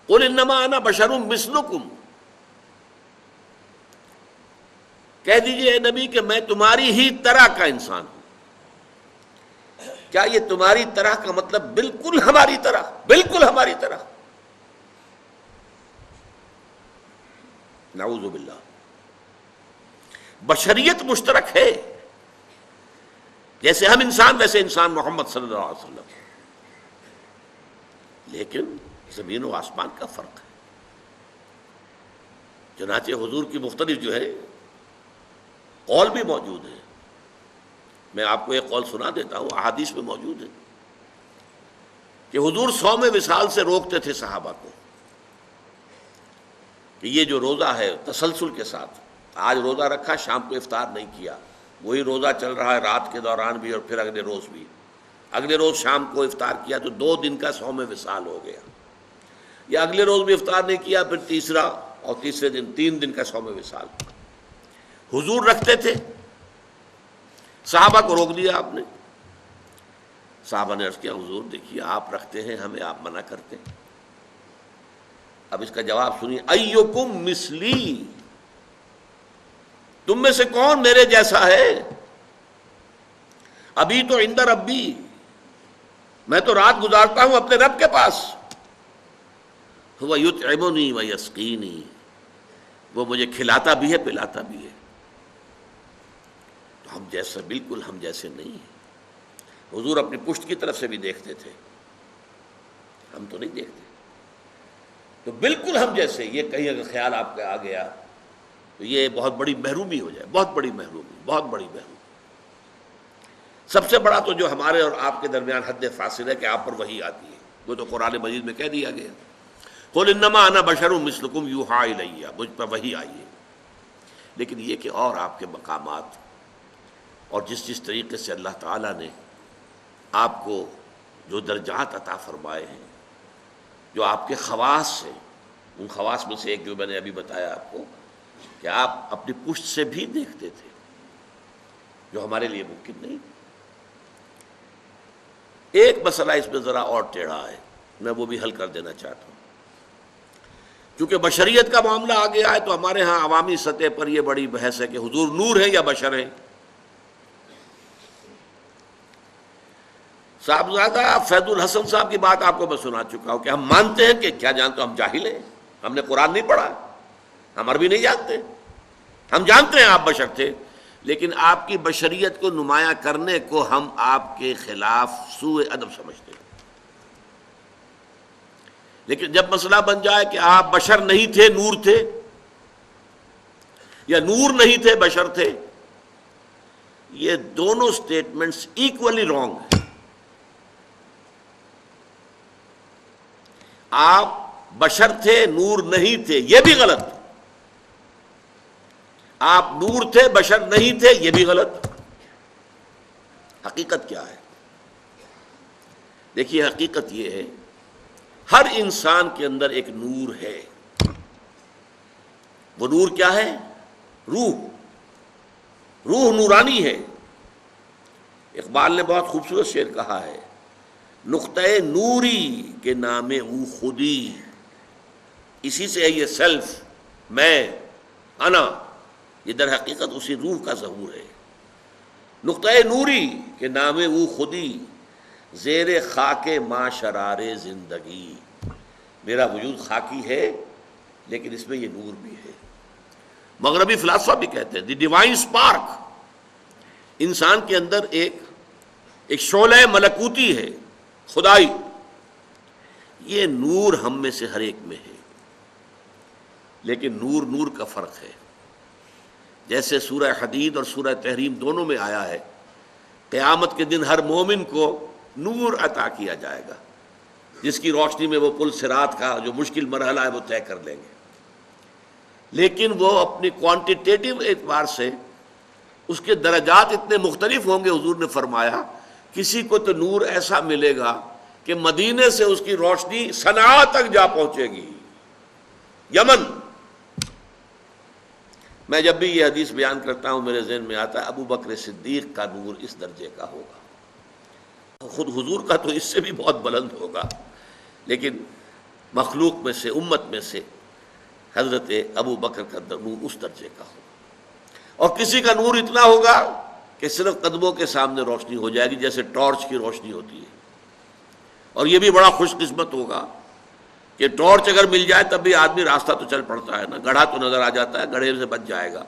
قل انما انا بشر مثلکم، کہہ دیجئے اے نبی کہ میں تمہاری ہی طرح کا انسان ہوں۔ کیا یہ تمہاری طرح کا مطلب بالکل ہماری طرح؟ بالکل ہماری طرح؟ نعوذ باللہ۔ بشریت مشترک ہے، جیسے ہم انسان ویسے انسان محمد صلی اللہ علیہ وسلم، لیکن زمین و آسمان کا فرق ہے۔ چنانچہ حضور کی مختلف جو ہے قول بھی موجود ہے۔ میں آپ کو ایک قول سنا دیتا ہوں، احادیث میں موجود ہے کہ حضور صوم وصال سے روکتے تھے صحابہ کو کہ یہ جو روزہ ہے تسلسل کے ساتھ، آج روزہ رکھا، شام کو افطار نہیں کیا، وہی روزہ چل رہا ہے رات کے دوران بھی اور پھر اگلے روز بھی، اگلے روز شام کو افطار کیا تو 2 دن کا صوم وصال ہو گیا، یا اگلے روز بھی افطار نہیں کیا پھر تیسرا اور تیسرے دن 3 دن کا صوم وصال۔ حضور رکھتے تھے، صحابہ کو روک دیا آپ نے۔ صحابہ نے عرض کیا حضور دیکھیے آپ رکھتے ہیں، ہمیں آپ منع کرتے ہیں۔ اب اس کا جواب سنیے، ایکم مثلی، تم میں سے کون میرے جیسا ہے؟ ابھی تو عند ربی، میں تو رات گزارتا ہوں اپنے رب کے پاس، هو یطعمنی و یسقینی، وہ مجھے کھلاتا بھی ہے پلاتا بھی ہے۔ تو ہم جیسا بالکل ہم جیسے نہیں ہیں۔ حضور اپنی پشت کی طرف سے بھی دیکھتے تھے، ہم تو نہیں دیکھتے، تو بالکل ہم جیسے، یہ کہیں اگر خیال آپ کا آ گیا تو یہ بہت بڑی محرومی ہو جائے، بہت بڑی محرومی، بہت بڑی محرومی۔ سب سے بڑا تو جو ہمارے اور آپ کے درمیان حد فاصل ہے کہ آپ پر وحی آتی ہے، وہ تو قرآن مجید میں کہہ دیا گیا، قل انما انا بشر مثلکم یوحی الی، مجھ پر وحی آئی ہے۔ لیکن یہ کہ اور آپ کے مقامات اور جس طریقے سے اللہ تعالیٰ نے آپ کو جو درجات عطا فرمائے ہیں، جو آپ کے خواص ہیں، ان خواص میں سے ایک جو میں نے ابھی بتایا آپ کو کہ آپ اپنی پشت سے بھی دیکھتے تھے، جو ہمارے لیے ممکن نہیں۔ ایک مسئلہ اس میں ذرا اور ٹیڑھا ہے، میں وہ بھی حل کر دینا چاہتا ہوں۔ چونکہ بشریت کا معاملہ آ گیا ہے تو ہمارے ہاں عوامی سطح پر یہ بڑی بحث ہے کہ حضور نور ہیں یا بشر ہیں۔ صاحبزادہ فیض الحسن صاحب کی بات آپ کو میں سنا چکا ہوں کہ ہم مانتے ہیں کہ کیا جانتے ہم جاہل ہیں، ہم نے قرآن نہیں پڑھا، ہم عربی نہیں جانتے، ہم جانتے ہیں آپ بشر تھے، لیکن آپ کی بشریت کو نمایاں کرنے کو ہم آپ کے خلاف سوء ادب سمجھتے ہیں۔ لیکن جب مسئلہ بن جائے کہ آپ بشر نہیں تھے نور تھے، یا نور نہیں تھے بشر تھے، یہ دونوں سٹیٹمنٹس ایکولی رانگ ہیں۔ آپ بشر تھے نور نہیں تھے یہ بھی غلط، آپ نور تھے بشر نہیں تھے یہ بھی غلط۔ حقیقت کیا ہے؟ دیکھیے حقیقت یہ ہے، ہر انسان کے اندر ایک نور ہے۔ وہ نور کیا ہے؟ روح، روح نورانی ہے۔ اقبال نے بہت خوبصورت شعر کہا ہے، نقطۂ نوری کے نام او خودی، اسی سے ہے یہ سیلف، میں، انا، یہ در حقیقت اسی روح کا ظہور ہے۔ نقطۂ نوری کے نام او خودی، زیر خاک ما شرار زندگی، میرا وجود خاکی ہے لیکن اس میں یہ نور بھی ہے۔ مغربی فلاسفہ بھی کہتے ہیں دی ڈیوائن اسپارک، انسان کے اندر ایک شعلہ ملکوتی ہے، خدائی، یہ نور ہم میں سے ہر ایک میں ہے۔ لیکن نور نور کا فرق ہے، جیسے سورہ حدید اور سورہ تحریم دونوں میں آیا ہے، قیامت کے دن ہر مومن کو نور عطا کیا جائے گا، جس کی روشنی میں وہ پل صراط کا جو مشکل مرحلہ ہے وہ طے کر لیں گے۔ لیکن وہ اپنی کوانٹیٹیو اعتبار سے اس کے درجات اتنے مختلف ہوں گے، حضور نے فرمایا کسی کو تو نور ایسا ملے گا کہ مدینے سے اس کی روشنی صنعاء تک جا پہنچے گی، یمن۔ میں جب بھی یہ حدیث بیان کرتا ہوں میرے ذہن میں آتا ہے ابو بکر صدیق کا نور اس درجے کا ہوگا، خود حضور کا تو اس سے بھی بہت بلند ہوگا، لیکن مخلوق میں سے، امت میں سے حضرت ابو بکر کا نور اس درجے کا ہو، اور کسی کا نور اتنا ہوگا کہ صرف قدموں کے سامنے روشنی ہو جائے گی جیسے ٹارچ کی روشنی ہوتی ہے، اور یہ بھی بڑا خوش قسمت ہوگا کہ ٹارچ اگر مل جائے تب بھی آدمی راستہ تو چل پڑتا ہے نا، گڑھا تو نظر آ جاتا ہے، گڑھے سے بچ جائے گا،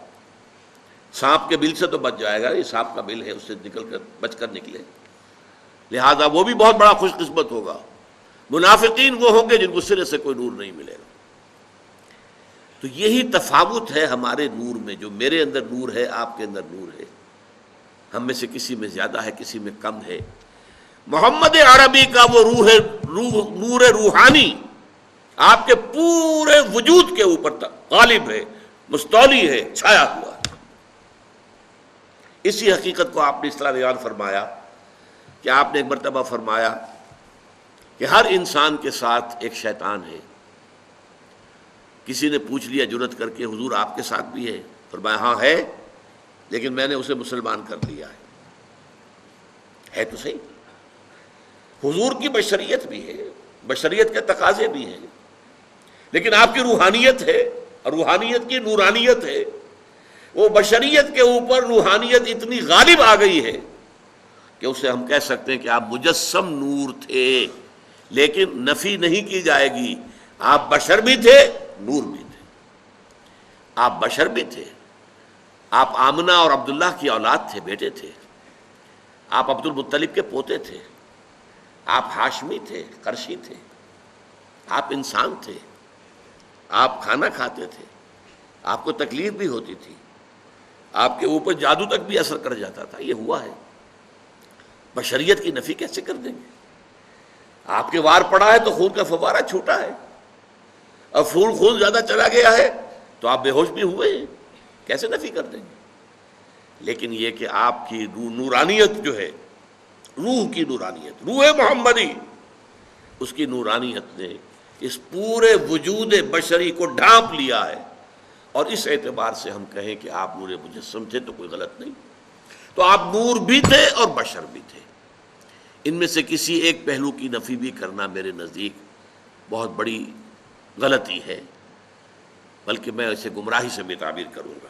سانپ کے بل سے تو بچ جائے گا، یہ سانپ کا بل ہے اس سے نکل کر بچ کر نکلے، لہذا وہ بھی بہت بڑا خوش قسمت ہوگا۔ منافقین وہ ہوں گے جن کو سرے سے کوئی نور نہیں ملے گا۔ تو یہی تفاوت ہے ہمارے نور میں، جو میرے اندر نور ہے، آپ کے اندر نور ہے، ہم میں سے کسی میں زیادہ ہے، کسی میں کم ہے۔ محمد عربی کا وہ نور روحانی آپ کے پورے وجود کے اوپر غالب ہے، مستولی ہے، چھایا ہوا ہے۔ اسی حقیقت کو آپ نے اس طرح بیان فرمایا کہ آپ نے ایک مرتبہ فرمایا کہ ہر انسان کے ساتھ ایک شیطان ہے۔ کسی نے پوچھ لیا جرات کر کے، حضور آپ کے ساتھ بھی ہے؟ فرمایا ہاں ہے، لیکن میں نے اسے مسلمان کر لیا ہے تو صحیح۔ حضور کی بشریت بھی ہے، بشریت کے تقاضے بھی ہیں، لیکن آپ کی روحانیت ہے، اور روحانیت کی نورانیت ہے، وہ بشریت کے اوپر روحانیت اتنی غالب آ گئی ہے کہ اسے ہم کہہ سکتے ہیں کہ آپ مجسم نور تھے، لیکن نفی نہیں کی جائے گی، آپ بشر بھی تھے، نور بھی تھے۔ آپ بشر بھی تھے، آپ آمنہ اور عبداللہ کی اولاد تھے، بیٹے تھے، آپ عبد المطلب کے پوتے تھے، آپ ہاشمی تھے، قرشی تھے، آپ انسان تھے، آپ کھانا کھاتے تھے، آپ کو تکلیف بھی ہوتی تھی، آپ کے اوپر جادو تک بھی اثر کر جاتا تھا، یہ ہوا ہے۔ بشریت کی نفی کیسے کر دیں گے؟ آپ کے وار پڑا ہے تو خون کا فوارہ چھوٹا ہے، اور خون زیادہ چلا گیا ہے تو آپ بے ہوش بھی ہوئے ہیں، کیسے نفی کر دیں گے؟ لیکن یہ کہ آپ کی نورانیت جو ہے، روح کی نورانیت، روح محمدی، اس کی نورانیت نے اس پورے وجود بشری کو ڈھانپ لیا ہے، اور اس اعتبار سے ہم کہیں کہ آپ نور مجسم تھے تو کوئی غلط نہیں۔ تو آپ نور بھی تھے اور بشر بھی تھے، ان میں سے کسی ایک پہلو کی نفی بھی کرنا میرے نزدیک بہت بڑی غلطی ہے، بلکہ میں اسے گمراہی سے بھی تعبیر کروں گا۔